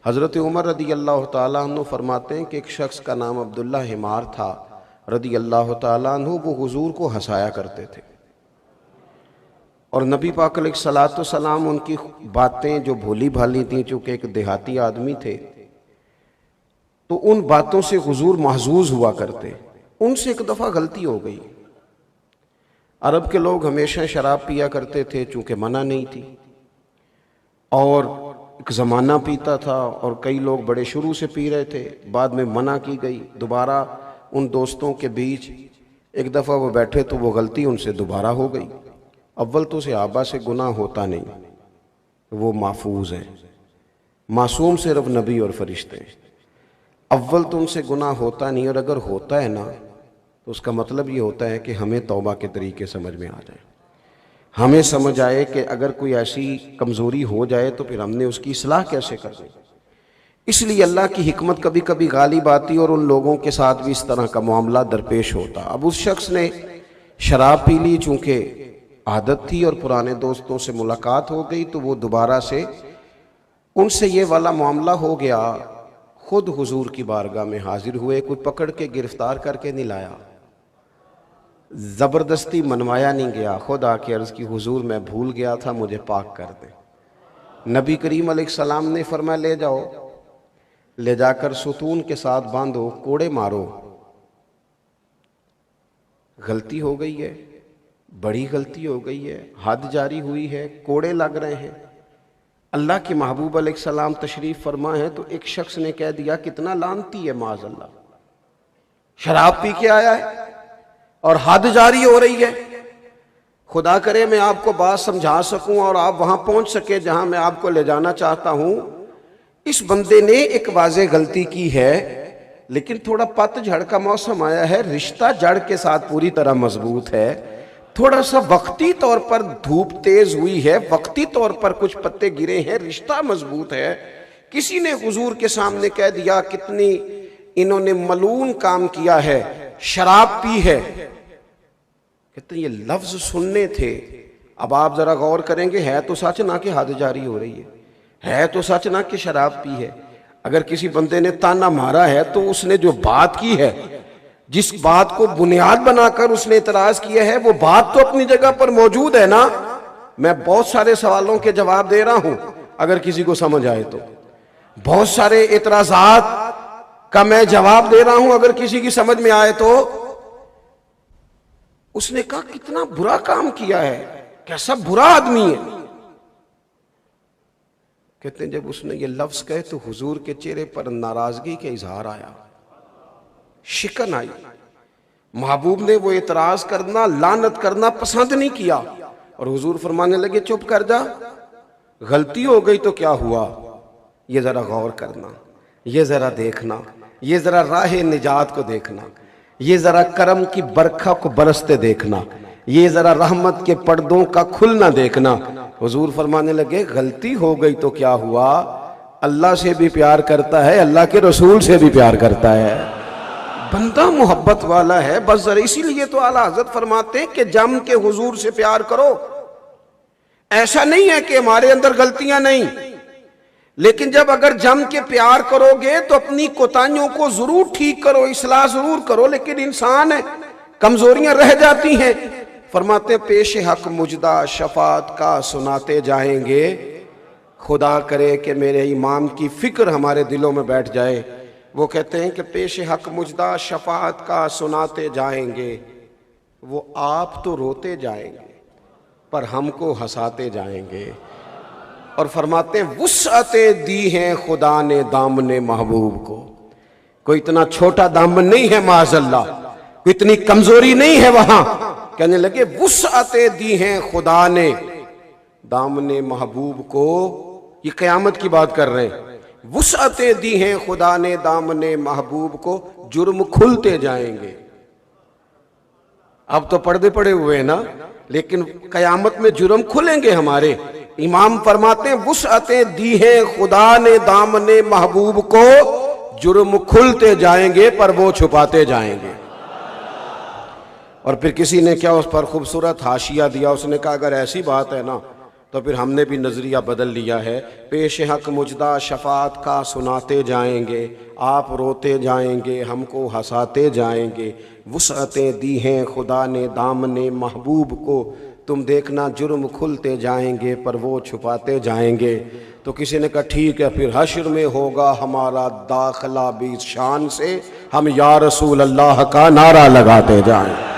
حضرت عمر رضی اللہ تعالیٰ عنہ فرماتے ہیں کہ ایک شخص کا نام عبداللہ حمار تھا رضی اللہ تعالیٰ عنہ، وہ حضور کو ہنسایا کرتے تھے، اور نبی پاک علیہ الصلوۃ والسلام ان کی باتیں جو بھولی بھالی تھیں، چونکہ ایک دیہاتی آدمی تھے تو ان باتوں سے حضور محظوظ ہوا کرتے۔ ان سے ایک دفعہ غلطی ہو گئی۔ عرب کے لوگ ہمیشہ شراب پیا کرتے تھے، چونکہ منع نہیں تھی، اور ایک زمانہ پیتا تھا، اور کئی لوگ بڑے شروع سے پی رہے تھے، بعد میں منع کی گئی۔ دوبارہ ان دوستوں کے بیچ ایک دفعہ وہ بیٹھے تو وہ غلطی ان سے دوبارہ ہو گئی۔ اول تو صحابہ سے گناہ ہوتا نہیں، وہ محفوظ ہیں، معصوم صرف نبی اور فرشتے ہیں۔ اول تو ان سے گناہ ہوتا نہیں، اور اگر ہوتا ہے نا تو اس کا مطلب یہ ہوتا ہے کہ ہمیں توبہ کے طریقے سمجھ میں آ جائیں، ہمیں سمجھ آئے کہ اگر کوئی ایسی کمزوری ہو جائے تو پھر ہم نے اس کی اصلاح کیسے کر دیں۔ اس لیے اللہ کی حکمت کبھی کبھی غالب آتی اور ان لوگوں کے ساتھ بھی اس طرح کا معاملہ درپیش ہوتا۔ اب اس شخص نے شراب پی لی، چونکہ عادت تھی اور پرانے دوستوں سے ملاقات ہو گئی، تو وہ دوبارہ سے ان سے یہ والا معاملہ ہو گیا۔ خود حضور کی بارگاہ میں حاضر ہوئے، کوئی پکڑ کے گرفتار کر کے نہیں لایا، زبردستی منوایا نہیں گیا، خود آ کے عرض کی حضور میں بھول گیا تھا، مجھے پاک کر دیں۔ نبی کریم علیہ السلام نے فرمایا لے جاؤ، لے جا کر ستون کے ساتھ باندھو، کوڑے مارو۔ غلطی ہو گئی ہے، بڑی غلطی ہو گئی ہے، حد جاری ہوئی ہے، کوڑے لگ رہے ہیں۔ اللہ کے محبوب علیہ السلام تشریف فرما ہے تو ایک شخص نے کہہ دیا کتنا لعنتی ہے، معاذ اللہ، شراب پی کے آیا ہے اور حد جاری ہو رہی ہے۔ خدا کرے میں آپ کو بات سمجھا سکوں اور آپ وہاں پہنچ سکے جہاں میں آپ کو لے جانا چاہتا ہوں۔ اس بندے نے ایک واضح غلطی کی ہے، لیکن تھوڑا پت جھڑ کا موسم آیا ہے، رشتہ جڑ کے ساتھ پوری طرح مضبوط ہے، تھوڑا سا وقتی طور پر دھوپ تیز ہوئی ہے، وقتی طور پر کچھ پتے گرے ہیں، رشتہ مضبوط ہے۔ کسی نے حضور کے سامنے کہہ دیا کتنی انہوں نے ملعون کام کیا ہے، شراب پی ہے۔ کہتے ہیں یہ لفظ سننے تھے۔ اب آپ ذرا غور کریں گے، ہے تو سچ نہ کہ حد جاری ہو رہی ہے تو سچ نہ کہ شراب پی ہے۔ اگر کسی بندے نے تانا مارا ہے تو اس نے جو بات کی ہے، جس بات کو بنیاد بنا کر اس نے اعتراض کیا ہے، وہ بات تو اپنی جگہ پر موجود ہے نا۔ میں بہت سارے سوالوں کے جواب دے رہا ہوں، اگر کسی کو سمجھ آئے تو بہت سارے اعتراضات کا میں جواب دے رہا ہوں، اگر کسی کی سمجھ میں آئے تو۔ اس نے کہا کتنا برا کام کیا ہے، کیسا برا آدمی ہے۔ کہتے ہیں جب اس نے یہ لفظ کہے تو حضور کے چہرے پر ناراضگی کا اظہار آیا، شکن آئی۔ محبوب نے وہ اعتراض کرنا، لعنت کرنا پسند نہیں کیا، اور حضور فرمانے لگے چپ کر جا، غلطی ہو گئی تو کیا ہوا، یہ ذرا غور کرنا، یہ ذرا دیکھنا، یہ ذرا راہ نجات کو دیکھنا، یہ ذرا کرم کی برکھا کو برستے دیکھنا، یہ ذرا رحمت کے پردوں کا کھلنا دیکھنا۔ حضور فرمانے لگے غلطی ہو گئی تو کیا ہوا، اللہ سے بھی پیار کرتا ہے، اللہ کے رسول سے بھی پیار کرتا ہے، بندہ محبت والا ہے، بس ذرا اسی لیے تو اعلیٰ حضرت فرماتے ہیں کہ جم کے حضور سے پیار کرو۔ ایسا نہیں ہے کہ ہمارے اندر غلطیاں نہیں، لیکن جب اگر جم کے پیار کرو گے تو اپنی کوتاہیوں کو ضرور ٹھیک کرو، اصلاح ضرور کرو، لیکن انسان ہے، کمزوریاں رہ جاتی ہیں۔ فرماتے ہیں پیش حق مجدہ شفاعت کا سناتے جائیں گے۔ خدا کرے کہ میرے امام کی فکر ہمارے دلوں میں بیٹھ جائے۔ وہ کہتے ہیں کہ پیش حق مجدہ شفاعت کا سناتے جائیں گے، وہ آپ تو روتے جائیں گے پر ہم کو ہنساتے جائیں گے۔ اور فرماتے ہیں وسعتیں دی ہیں خدا نے دامن محبوب کو، کوئی اتنا چھوٹا دامن نہیں ہے معاذ اللہ، کوئی اتنی کمزوری نہیں ہے وہاں۔ کہنے لگے وسعتیں دی ہیں خدا نے دامن محبوب کو، یہ قیامت کی بات کر رہے ہیں، وسعتیں دی ہیں خدا نے دامن محبوب کو، جرم کھلتے جائیں گے۔ اب تو پردے پڑے ہوئے ہیں نا، لیکن قیامت میں جرم کھلیں گے ہمارے۔ امام فرماتے ہیں وسعتیں دی ہیں خدا نے دامن محبوب کو، جرم کھلتے جائیں گے پر وہ چھپاتے جائیں گے۔ اور پھر کسی نے کیا اس پر خوبصورت حاشیہ دیا، اس نے کہا اگر ایسی بات ہے نا تو پھر ہم نے بھی نظریہ بدل لیا ہے، پیش حق مجدہ شفاعت کا سناتے جائیں گے، آپ روتے جائیں گے، ہم کو ہنساتے جائیں گے، وسعتیں دی ہیں خدا نے دامن محبوب کو، تم دیکھنا جرم کھلتے جائیں گے پر وہ چھپاتے جائیں گے۔ تو کسی نے کہا ٹھیک ہے، پھر حشر میں ہوگا ہمارا داخلہ بھی شان سے، ہم یا رسول اللہ کا نعرہ لگاتے جائیں۔